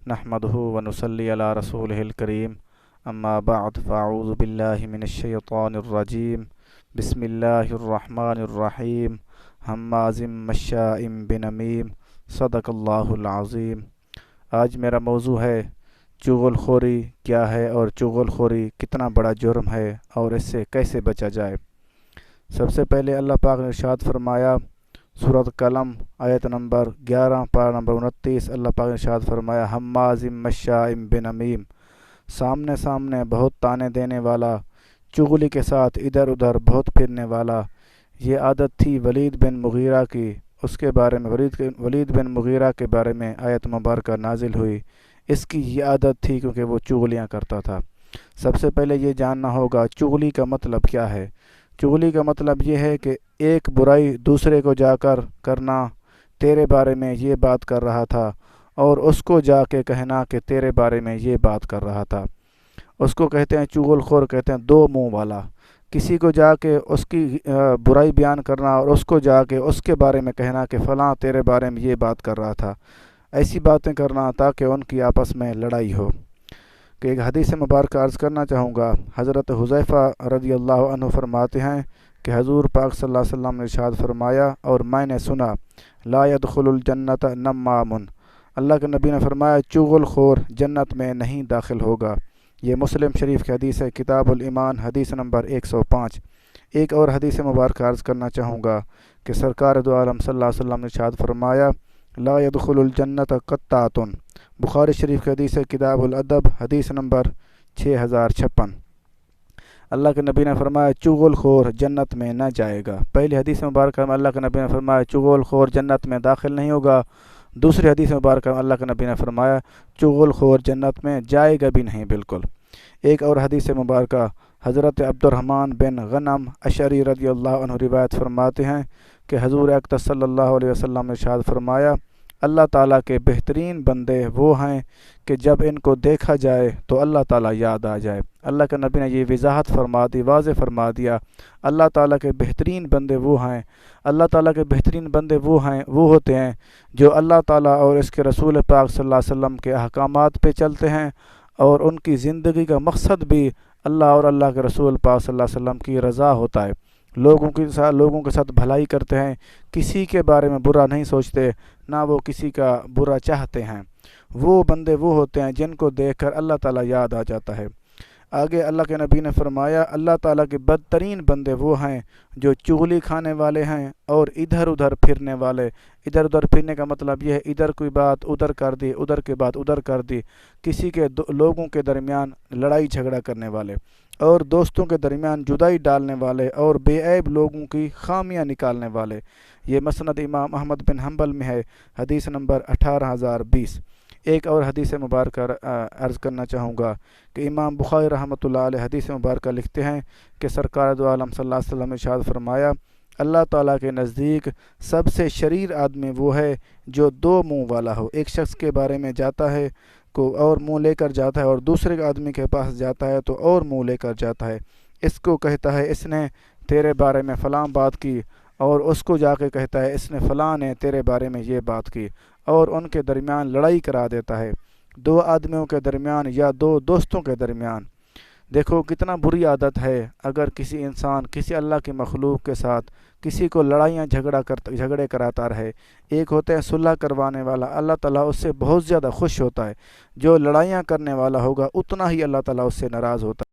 نحمده ونصلي على رسوله الكريم اما بعد فاعوذ باللہ من الشیطان الرجیم بسم اللہ الرحمن الرحیم ہماز مشاء بنمیم صدق اللہ العظیم۔ آج میرا موضوع ہے چغل خوری کیا ہے اور چغل خوری کتنا بڑا جرم ہے اور اس سے کیسے بچا جائے۔ سب سے پہلے اللہ پاک نے ارشاد فرمایا سورۃ قلم آیت نمبر 11 پارہ نمبر 29، اللہ پاک نے ارشاد فرمایا ہماز مشاء بنمیم، سامنے بہت تانے دینے والا، چغلی کے ساتھ ادھر ادھر بہت پھرنے والا۔ یہ عادت تھی ولید بن مغیرہ کی، اس کے بارے میں ولید بن مغیرہ کے بارے میں آیت مبارکہ نازل ہوئی۔ اس کی یہ عادت تھی کیونکہ وہ چغلیاں کرتا تھا۔ سب سے پہلے یہ جاننا ہوگا چغلی کا مطلب کیا ہے۔ چغلی کا مطلب یہ ہے کہ ایک برائی دوسرے کو جا کر کرنا، تیرے بارے میں یہ بات کر رہا تھا اور اس کو جا کے کہنا کہ تیرے بارے میں یہ بات کر رہا تھا۔ اس کو کہتے ہیں چغل خور، کہتے ہیں دو منہ والا۔ کسی کو جا کے اس کی برائی بیان کرنا اور اس کو جا کے اس کے بارے میں کہنا کہ فلاں تیرے بارے میں یہ بات کر رہا تھا، ایسی باتیں کرنا تاکہ ان کی آپس میں لڑائی ہو۔ کہ ایک حدیث مبارکہ عرض کرنا چاہوں گا، حضرت حذیفہ رضی اللہ عنہ فرماتے ہیں کہ حضور پاک صلی اللہ علیہ وسلم نے ارشاد فرمایا اور میں نے سنا، لا يدخل الجنت نمام، اللہ کے نبی نے فرمایا چغل خور جنت میں نہیں داخل ہوگا۔ یہ مسلم شریف کی حدیث ہے، کتاب الایمان حدیث نمبر 105۔ ایک اور حدیث مبارکہ عرض کرنا چاہوں گا کہ سرکار دو عالم صلی اللہ علیہ وسلم نے ارشاد فرمایا لا يدخل الجنت قطات، بخاری شریف کی حدیث ہے، کتاب الادب حدیث نمبر 6056۔ اللہ کے نبی نے فرمایا چغل خور جنت میں نہ جائے گا۔ پہلی حدیث مبارکہ میں اللہ کے نبی نے فرمایا چغل خور جنت میں داخل نہیں ہوگا، دوسری حدیث مبارکہ میں اللہ کے نبی نے فرمایا چغل خور جنت میں جائے گا بھی نہیں بالکل۔ ایک اور حدیث مبارکہ حضرت عبد الرحمن بن غنم اشعری رضی اللہ عنہ روایت فرماتے ہیں کہ حضور اقدس صلی اللہ علیہ وسلم نے ارشاد فرمایا اللہ تعالیٰ کے بہترین بندے وہ ہیں کہ جب ان کو دیکھا جائے تو اللہ تعالیٰ یاد آ جائے۔ اللہ کے نبی نے یہ وضاحت فرما دی، واضح فرما دیا، اللہ تعالیٰ کے بہترین بندے وہ ہیں، اللہ تعالیٰ کے بہترین بندے وہ ہوتے ہیں جو اللہ تعالیٰ اور اس کے رسول پاک صلی اللہ علیہ وسلم کے احکامات پہ چلتے ہیں اور ان کی زندگی کا مقصد بھی اللہ اور اللہ کے رسول پاک صلی اللہ علیہ وسلم کی رضا ہوتا ہے۔ لوگوں کے ساتھ بھلائی کرتے ہیں، کسی کے بارے میں برا نہیں سوچتے، نہ وہ کسی کا برا چاہتے ہیں۔ وہ بندے وہ ہوتے ہیں جن کو دیکھ کر اللہ تعالیٰ یاد آ جاتا ہے۔ آگے اللہ کے نبی نے فرمایا اللہ تعالیٰ کے بدترین بندے وہ ہیں جو چغلی کھانے والے ہیں اور ادھر ادھر پھرنے والے۔ ادھر ادھر پھرنے کا مطلب یہ ہے ادھر کوئی بات ادھر کر دی، ادھر کی بات ادھر کر دی، کسی کے لوگوں کے درمیان لڑائی جھگڑا کرنے والے اور دوستوں کے درمیان جدائی ڈالنے والے اور بے عیب لوگوں کی خامیاں نکالنے والے۔ یہ مسند امام احمد بن حنبل میں ہے، حدیث نمبر 18020۔ ایک اور حدیث مبارکہ عرض کرنا چاہوں گا کہ امام بخاری رحمۃ اللہ علیہ حدیث مبارکہ لکھتے ہیں کہ سرکار دو عالم صلی اللہ علیہ وسلم نے ارشاد فرمایا اللہ تعالیٰ کے نزدیک سب سے شریر آدمی وہ ہے جو دو منہ والا ہو۔ ایک شخص کے بارے میں جاتا ہے اور منہ لے کر جاتا ہے اور دوسرے آدمی کے پاس جاتا ہے تو اور منہ لے کر جاتا ہے، اس کو کہتا ہے اس نے تیرے بارے میں فلاں بات کی اور اس کو جا کے کہتا ہے اس نے فلاں نے تیرے بارے میں یہ بات کی، اور ان کے درمیان لڑائی کرا دیتا ہے، دو آدمیوں کے درمیان یا دو دوستوں کے درمیان۔ دیکھو کتنا بری عادت ہے اگر کسی انسان کسی اللہ کی مخلوق کے ساتھ کسی کو لڑائیاں جھگڑے کراتا رہے۔ ایک ہوتا ہے صلح کروانے والا، اللہ تعالیٰ اس سے بہت زیادہ خوش ہوتا ہے۔ جو لڑائیاں کرنے والا ہوگا اتنا ہی اللہ تعالیٰ اس سے ناراض ہوتا ہے۔